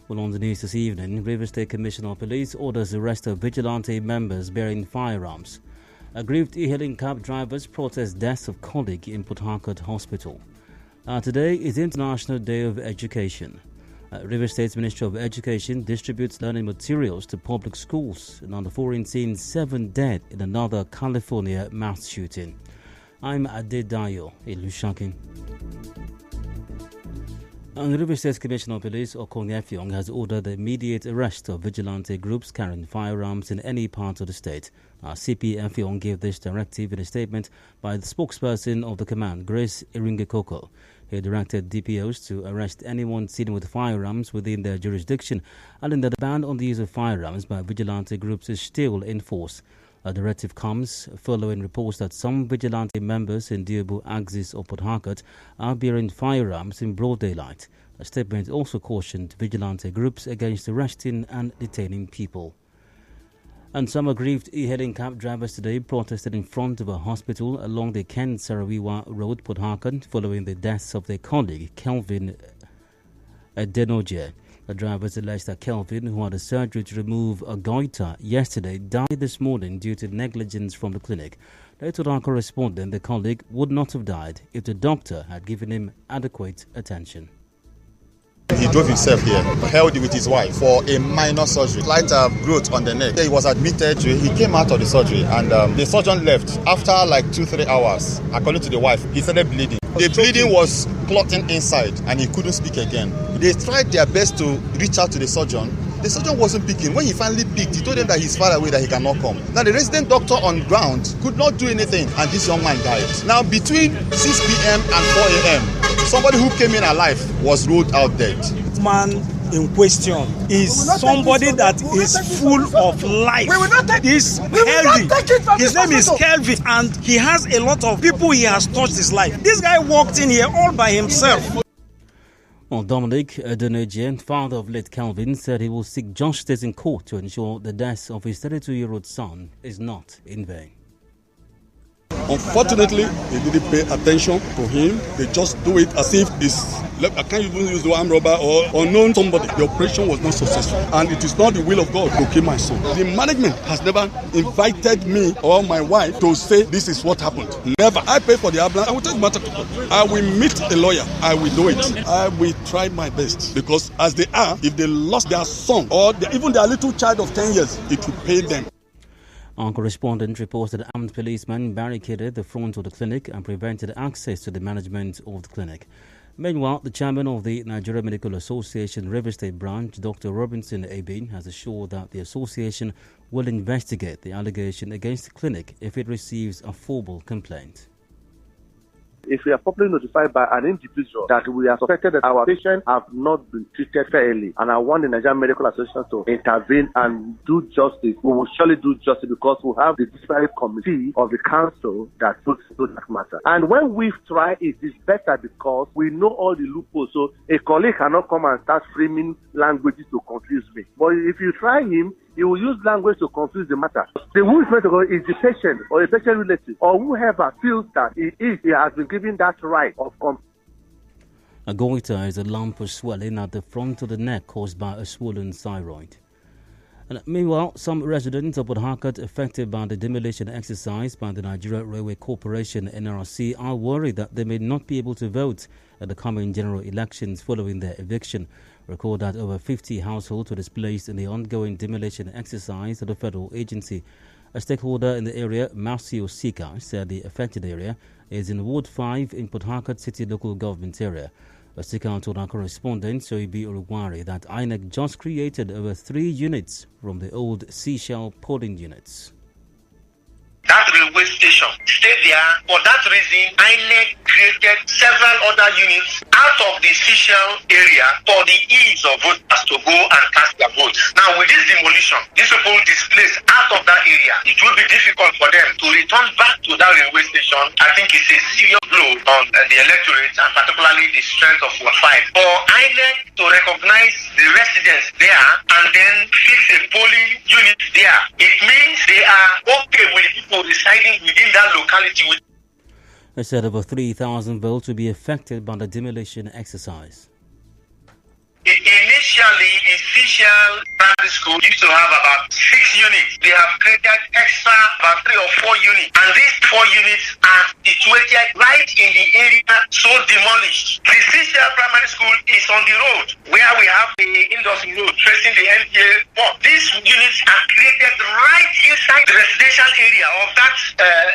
Well, on the news this evening, Rivers State Commissioner of Police orders the arrest of vigilante members bearing firearms. Aggrieved e-hailing cab drivers protest deaths of colleague in Port Harcourt Hospital. Today is International Day of Education. Rivers State's Ministry of Education distributes learning materials to public schools, and on the foreign scene, 7 dead in another California mass shooting. I'm Adedayo Ilushakin. And Rivers State Commissioner of Police Okong Effiong has ordered the immediate arrest of vigilante groups carrying firearms in any part of the state. CP Effiong gave this directive in a statement by the spokesperson of the command, Grace Iringekoko. He directed DPOs to arrest anyone seen with firearms within their jurisdiction, adding that the ban on the use of firearms by vigilante groups is still in force. A directive comes following reports that some vigilante members in Diobu axis of Port Harcourt are bearing firearms in broad daylight. A statement also cautioned vigilante groups against arresting and detaining people. And some aggrieved e-hailing cab drivers today protested in front of a hospital along the Ken Sarawiwa Road, Port Harcourt, following the deaths of their colleague, Kelvin Denoje. The drivers alleged that Kelvin, who had a surgery to remove a goiter yesterday, died this morning due to negligence from the clinic. They told our correspondent the colleague would not have died if the doctor had given him adequate attention. He drove himself here, held with his wife for a minor surgery, slight growth on the neck. He was admitted. He came out of the surgery and the surgeon left. After like 2-3 hours, according to the wife, he started bleeding. The bleeding was clotting inside and he couldn't speak again. They tried their best to reach out to the surgeon. The surgeon wasn't picking. When he finally picked, he told them that he's far away, that he cannot come. Now the resident doctor on ground could not do anything and this young man died. Now between 6 p.m. and 4 a.m., somebody who came in alive was ruled out dead. The man in question is somebody that is full of life. He's healthy. His name is Kelvin and he has a lot of people he has touched his life. This guy walked in here all by himself. Well, Dominic Denoje, father of late Kelvin, said he will seek justice in court to ensure the death of his 32-year-old son is not in vain. Unfortunately, they didn't pay attention to him. They just do it as if it's, I can't even use the armed robber or unknown somebody. The operation was not successful. And it is not the will of God to kill my son. The management has never invited me or my wife to say this is what happened. Never. I pay for the ambulance. I will take the matter to court. I will meet a lawyer. I will do it. I will try my best. Because as they are, if they lost their son or even their little child of 10 years, it will pay them. Our correspondent reports that armed policemen barricaded the front of the clinic and prevented access to the management of the clinic. Meanwhile, the chairman of the Nigeria Medical Association Rivers State branch, Dr. Robinson Abin, has assured that the association will investigate the allegation against the clinic if it receives a formal complaint. If we are properly notified by an individual that we are suspected that our patients have not been treated fairly, and I want the Nigerian Medical Association to intervene and do justice, we will surely do justice because we have the disciplinary committee of the council that looks into that matter. And when we try it is better because we know all the loopholes. So a colleague cannot come and start framing languages to confuse me. But if you try him, he will use language to confuse the matter. The who is meant to go is the patient or a patient relative or whoever feels that he has been given that right of A goiter is a lump of swelling at the front of the neck caused by a swollen thyroid. And meanwhile, some residents of Port Harcourt affected by the demolition exercise by the Nigeria Railway Corporation (NRC) are worried that they may not be able to vote at the coming general elections following their eviction. Record that over 50 households were displaced in the ongoing demolition exercise of the federal agency. A stakeholder in the area, Nsikak, said the affected area is in Ward 5 in Port Harcourt City Local Government area. Nsikak told our correspondent, Soibi Uruguari, that INEC just created over 3 units from the old seashell polling units. That railway station stayed there. For that reason, INEC created several other units out of the seashell area for the ease of voters to go and cast their votes. Now, with this demolition, these people displaced out of that area, it will be difficult for them to return back to that railway station. I think it's a serious blow on the electorate and particularly the strength of Ward 5. For INEC to recognize the residents there and then fix a polling unit there, it means they are okay with people residing within that locality. They said over 3,000 votes will be affected by the demolition exercise. Initially, Nsikak primary school used to have about 6 units. They have created extra about 3 or 4 units. And these 4 units are situated right in the area so demolished. The Nsikak primary school is on the road where we have the industry road tracing the Ntia port. These units are created right inside the residential area of that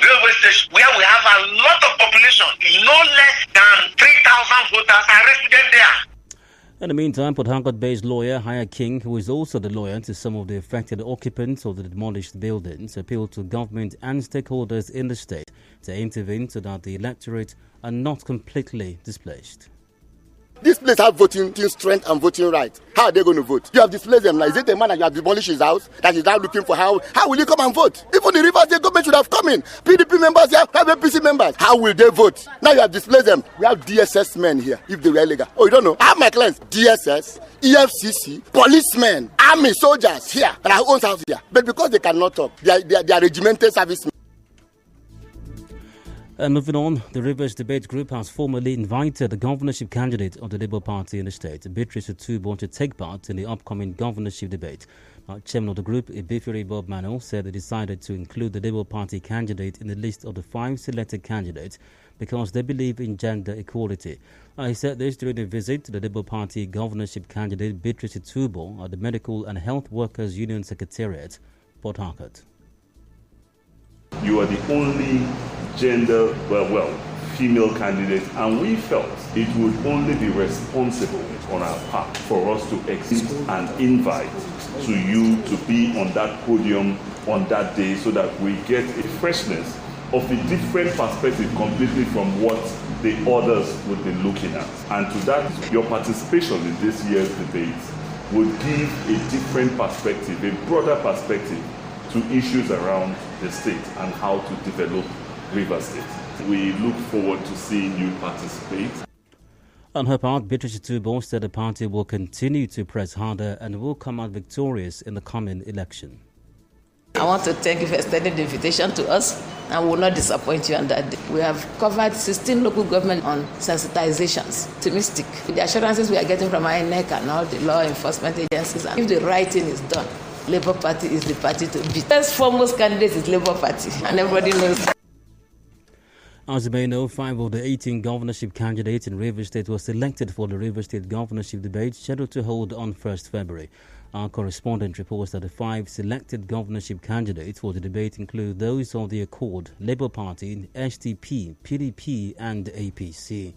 railway station where we have a lot of population. No less than 3,000 voters are resident there. In the meantime, Port Harcourt-based lawyer Haya King, who is also the lawyer to some of the affected occupants of the demolished buildings, appealed to government and stakeholders in the state to intervene so that the electorate are not completely displaced. This place have voting strength and voting right. How are they going to vote? You have displaced them. Now, is it a man that you have demolished his house that is now looking for how will he come and vote? Even the Rivers State government should have come in. PDP members here, have APC members. How will they vote? Now you have displaced them. We have DSS men here, if they were illegal. Oh, you don't know? I have my clients. DSS, EFCC, policemen, army, soldiers here, and our own house here. But because they cannot talk, they are regimental servicemen. And moving on, the Rivers Debate Group has formally invited the governorship candidate of the Labour Party in the state, Beatrice Otubo, to take part in the upcoming governorship debate. Chairman of the group, Ibifere Bob Manuel, said they decided to include the Labour Party candidate in the list of the 5 selected candidates because they believe in gender equality. He said this during a visit to the Labour Party governorship candidate Beatrice Otubo at the Medical and Health Workers Union Secretariat, Port Harcourt. You are the only gender, female candidate, and we felt it would only be responsible on our part for us to extend an invite to you to be on that podium on that day so that we get a freshness of a different perspective completely from what the others would be looking at. And to that, your participation in this year's debate would give a different perspective, a broader perspective to issues around the state and how to develop Rivers State. We look forward to seeing you participate. On her part, Beatrice Otubo said the party will continue to press harder and will come out victorious in the coming election. I want to thank you for extending the invitation to us, and we will not disappoint you on that day. We have covered 16 local government on sensitizations, optimistic. With the assurances we are getting from INEC and all the law enforcement agencies, and if the right thing is done, Labour Party is the party to beat. The first foremost candidate is Labour Party, and everybody knows. As you may know, 5 of the 18 governorship candidates in Rivers State were selected for the Rivers State governorship debate scheduled to hold on 1st February. Our correspondent reports that the 5 selected governorship candidates for the debate include those of the Accord, Labour Party, SDP, PDP and APC.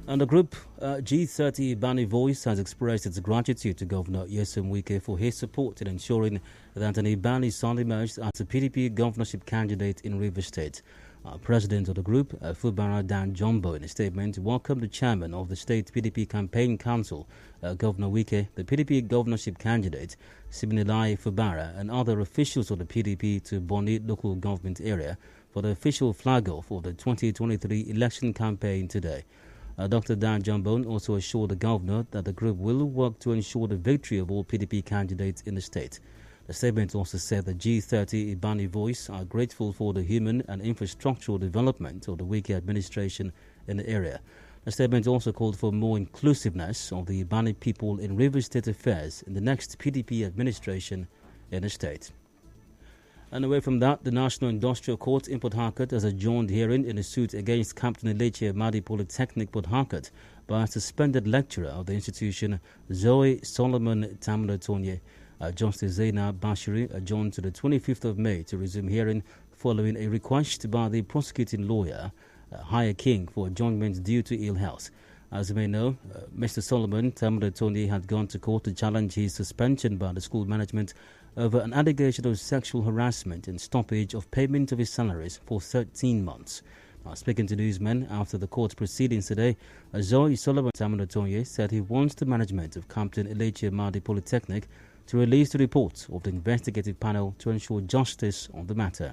And the group G30 Bani Voice has expressed its gratitude to Governor Nyesom Wike for his support in ensuring that an Ibani son emerged as a PDP governorship candidate in Rivers State. President of the group, Fubara Dan Jumbo, in a statement, welcomed the chairman of the state PDP campaign council, Governor Wike, the PDP governorship candidate, Siminilai Fubara, and other officials of the PDP to Boni local government area for the official flag-off of the 2023 election campaign today. Dr. Dan Jumbo also assured the governor that the group will work to ensure the victory of all PDP candidates in the state. The statement also said the G30 Ibani Voice are grateful for the human and infrastructural development of the Wike administration in the area. The statement also called for more inclusiveness of the Ibani people in Rivers State affairs in the next PDP administration in the state. And away from that, the National Industrial Court in Port Harcourt has adjourned hearing in a suit against Captain Elechi Amadi Polytechnic Port Harcourt by a suspended lecturer of the institution, Zoe Solomon Tamlatonye. Justice Zainab Bashiri adjourned to the 25th of May to resume hearing following a request by the prosecuting lawyer, Haya King, for adjournment due to ill health. As you may know, Mr. Solomon Tamlatonye had gone to court to challenge his suspension by the school management over an allegation of sexual harassment and stoppage of payment of his salaries for 13 months. Speaking to newsmen after the court proceedings today, Zoe Solomon Tamlatonye said he wants the management of Captain Elechi Amadi Polytechnic to release the report of the investigative panel to ensure justice on the matter.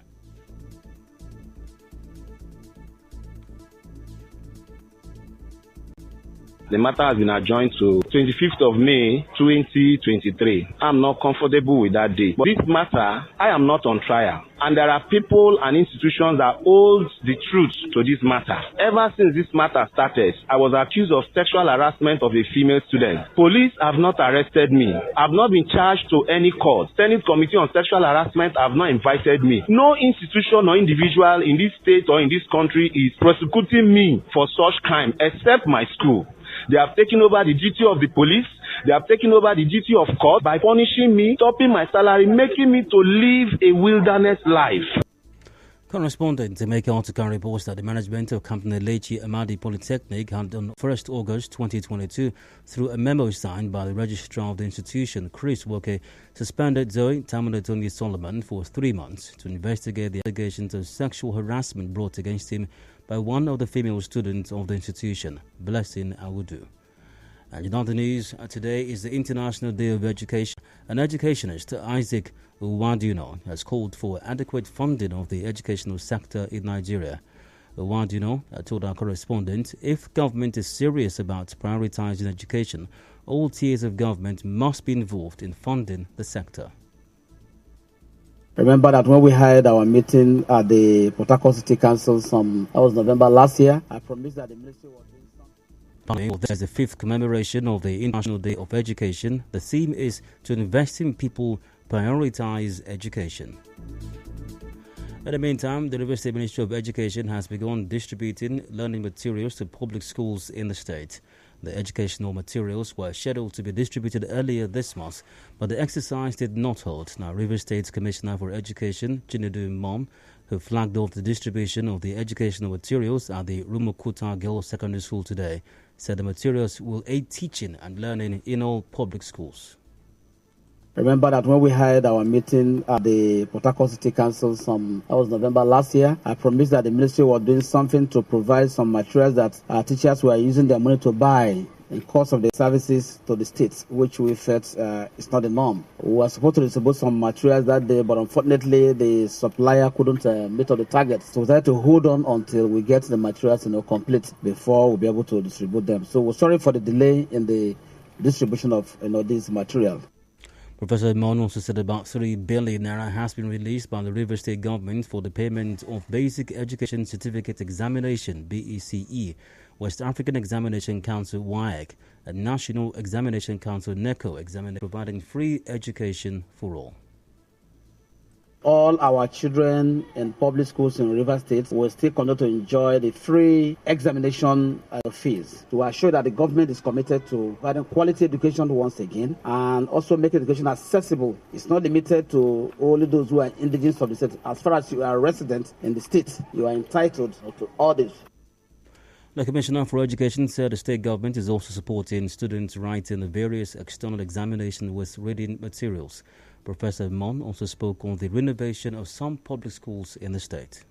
The matter has been adjourned to 25th of May 2023. I'm not comfortable with that date. But this matter, I am not on trial. And there are people and institutions that hold the truth to this matter. Ever since this matter started, I was accused of sexual harassment of a female student. Police have not arrested me. I've not been charged to any court. Senate Committee on Sexual Harassment have not invited me. No institution or individual in this state or in this country is prosecuting me for such crime except my school. They have taken over the duty of the police. They have taken over the duty of court by punishing me, stopping my salary, making me to live a wilderness life. Correspondent Ntika Nsikak reports that the management of Company Lechi Amadi Polytechnic had on 1st August 2022, through a memo signed by the registrar of the institution, Chris Woke, suspended Zoe Tamanatoni Solomon for 3 months to investigate the allegations of sexual harassment brought against him by one of the female students of the institution, Blessing Awudu. And in other news, today is the International Day of Education. An educationist, Isaac Uwaduno, has called for adequate funding of the educational sector in Nigeria. Uwaduno told our correspondent, if government is serious about prioritizing education, all tiers of government must be involved in funding the sector. Remember that when we had our meeting at the Port Harcourt City Council, that was November last year, I promised that the ministry was doing something. There's the 5th commemoration of the International Day of Education. The theme is to invest in people, prioritize education. In the meantime, the River State Ministry of Education has begun distributing learning materials to public schools in the state. The educational materials were scheduled to be distributed earlier this month, but the exercise did not hold. Now, River State's Commissioner for Education, Chinedu Mom, who flagged off the distribution of the educational materials at the Rumukuta Girls Secondary School today, said the materials will aid teaching and learning in all public schools. Remember that when we had our meeting at the Port Harcourt City Council, that was November last year, I promised that the ministry was doing something to provide some materials that our teachers were using their money to buy in course of the services to the states, which we felt is not the norm. We were supposed to distribute some materials that day, but unfortunately the supplier couldn't meet up the target. So we had to hold on until we get the materials complete before we'll be able to distribute them. So we're sorry for the delay in the distribution of this material. Professor Mon also said about 3 billion naira has been released by the River State government for the payment of Basic Education Certificate Examination (BECE), West African Examination Council (WAEC), and National Examination Council (NECO) examination, providing free education for all. All our children in public schools in River State will still continue to enjoy the free examination fees to assure that the government is committed to providing quality education once again and also make education accessible. It's not limited to only those who are indigenous of the state. As far as you are a resident in the state, you are entitled to all this. The Commissioner for Education said the state government is also supporting students writing the various external examinations with reading materials. Professor Mon also spoke on the renovation of some public schools in the state.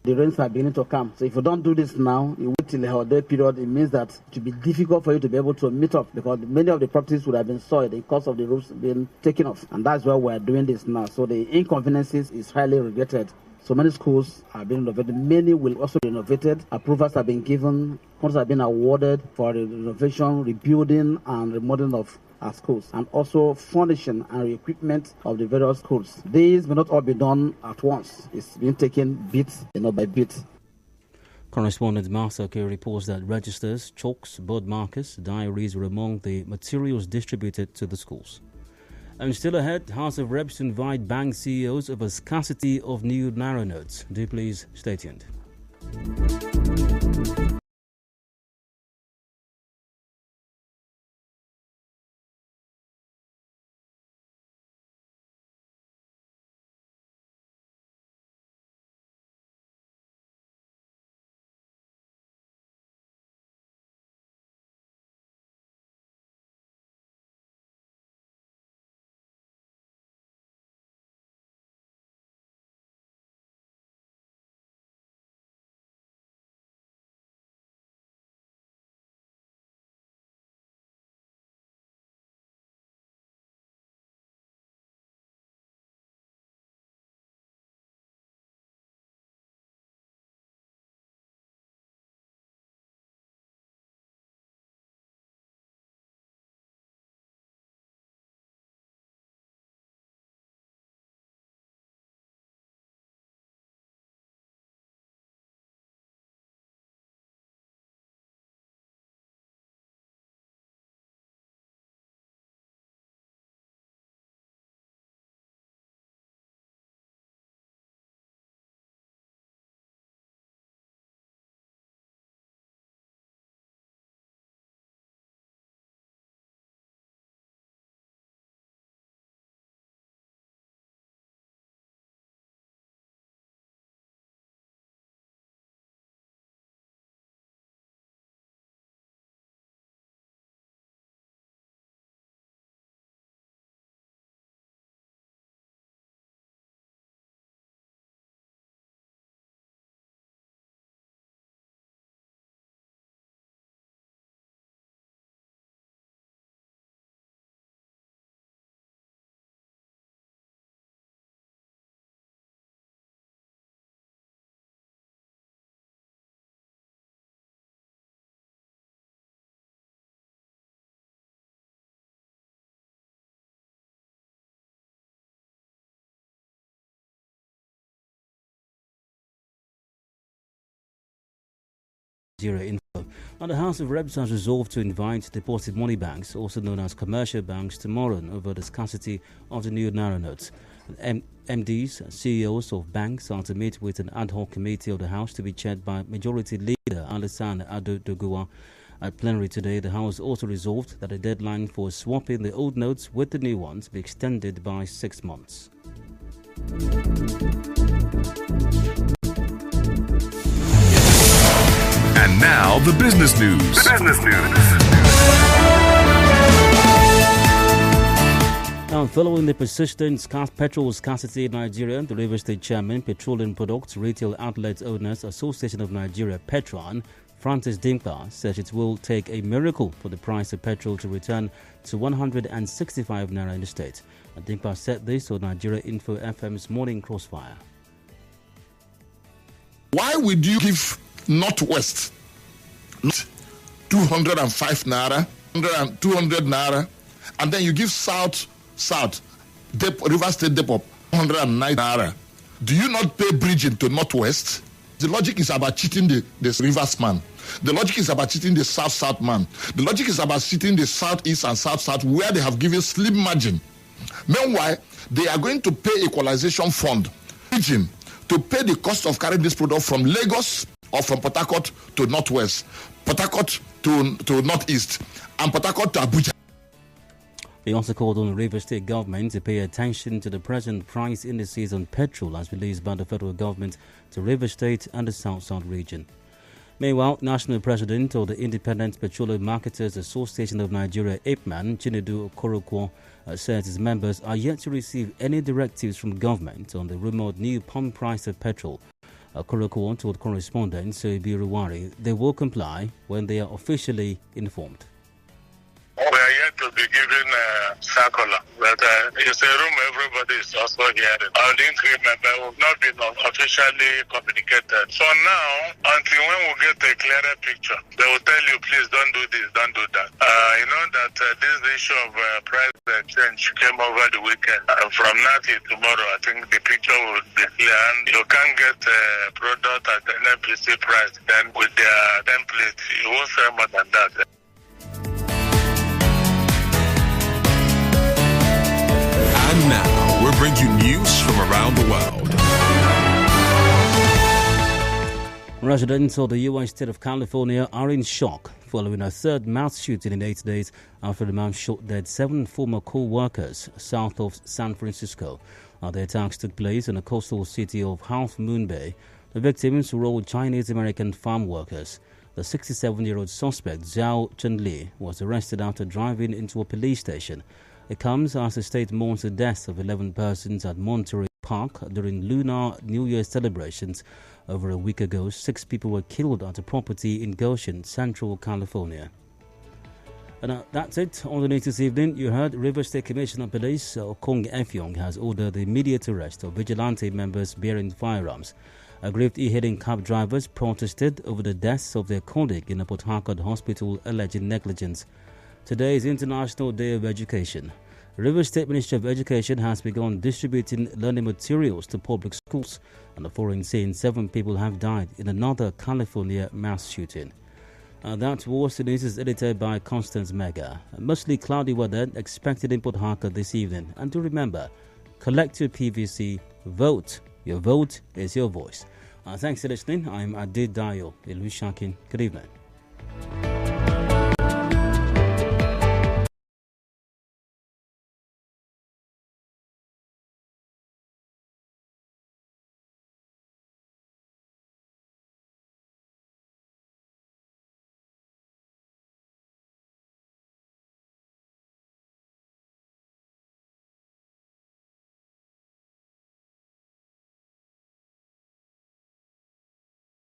The rains are beginning to come. So if you don't do this now, you wait till the holiday period, it means that it will be difficult for you to be able to meet up because many of the properties would have been soiled because of the roofs being taken off. And that's why we're doing this now. So the inconveniences is highly regretted. So many schools are being renovated. Many will also be renovated. Approvals have been given. Contracts have been awarded for the renovation, rebuilding, and remodeling of our schools, and also furnishing and re-equipment of the various schools. These may not all be done at once. It's been taken bit by bit. Correspondent Masake reports that registers, chalks, board markers, diaries were among the materials distributed to the schools. And still ahead, House of Reps invite bank CEOs over scarcity of new Naira notes. Do please stay tuned. Nigeria Info. Now, the House of Reps has resolved to invite deposit money banks, also known as commercial banks, tomorrow over the scarcity of the new Naira notes. MDs, CEOs of banks are to meet with an ad hoc committee of the House to be chaired by Majority Leader Alassane Ado-Doguwa. At plenary today, the House also resolved that the deadline for swapping the old notes with the new ones be extended by 6 months. And now, the business news. Now, following the persistent petrol scarcity in Nigeria, the Rivers State Chairman, Petroleum Products Retail Outlets Owners Association of Nigeria, Petron, Francis Dimka, says it will take a miracle for the price of petrol to return to 165 naira in the state. Dimka said this on Nigeria Info FM's Morning Crossfire. Why would you give Northwest 205 naira, 200 naira, and then you give South, River State Depot 109 naira? Do you not pay bridging to Northwest? The logic is about cheating the Rivers man. The logic is about cheating the South man. The logic is about cheating the Southeast and South where they have given slim margin. Meanwhile, they are going to pay equalization fund, bridging, to pay the cost of carrying this product from Lagos or from Port Harcourt to Northwest, Port Harcourt to Northeast, and Port Harcourt to Abuja. He also called on the Rivers State government to pay attention to the present price indices on petrol as released by the federal government to Rivers State and the South region. Meanwhile, National President of the Independent Petroleum Marketers Association of Nigeria, IPMAN, Chinedu Okorokwo, says his members are yet to receive any directives from government on the rumored new pump price of petrol. Okorokwo told correspondent Soibi Ruwari they will comply when they are officially informed. We are yet to be given a circular, but it's a room everybody is also hearing. On the increment, but we've not been officially communicated. So now, until when we get a clearer picture, they will tell you, please don't do this, don't do that. You know that this issue of price change came over the weekend. From now till tomorrow, I think the picture will be clear. And you can't get a product at an NPC price, then with their template, you won't sell more than that. And now, we'll bring you news from around the world. Residents of the U.S. state of California are in shock following a third mass shooting in 8 days after the man shot dead 7 former co-workers south of San Francisco. The attacks took place in the coastal city of Half Moon Bay. The victims were all Chinese-American farm workers. The 67-year-old suspect, Zhao Chunli, was arrested after driving into a police station. It comes as the state mourns the deaths of 11 persons at Monterey Park during Lunar New Year celebrations. Over a week ago, 6 people were killed at a property in Goshen, Central California. And that's it on the news this evening. You heard Rivers State Commissioner of Police Kong Efyong has ordered the immediate arrest of vigilante members bearing firearms. Aggrieved e-hailing cab drivers protested over the deaths of their colleague in a Port Harcourt hospital alleged negligence. Today is International Day of Education. Rivers State Ministry of Education has begun distributing learning materials to public schools, and the foreign scene 7 people have died in another California mass shooting. That was the news edited by Constance Mega. Mostly cloudy weather expected in Port Harcourt this evening. And to remember, collect your PVC, vote. Your vote is your voice. Thanks for listening. I'm Adid Dayo, Ilushakin. Good evening.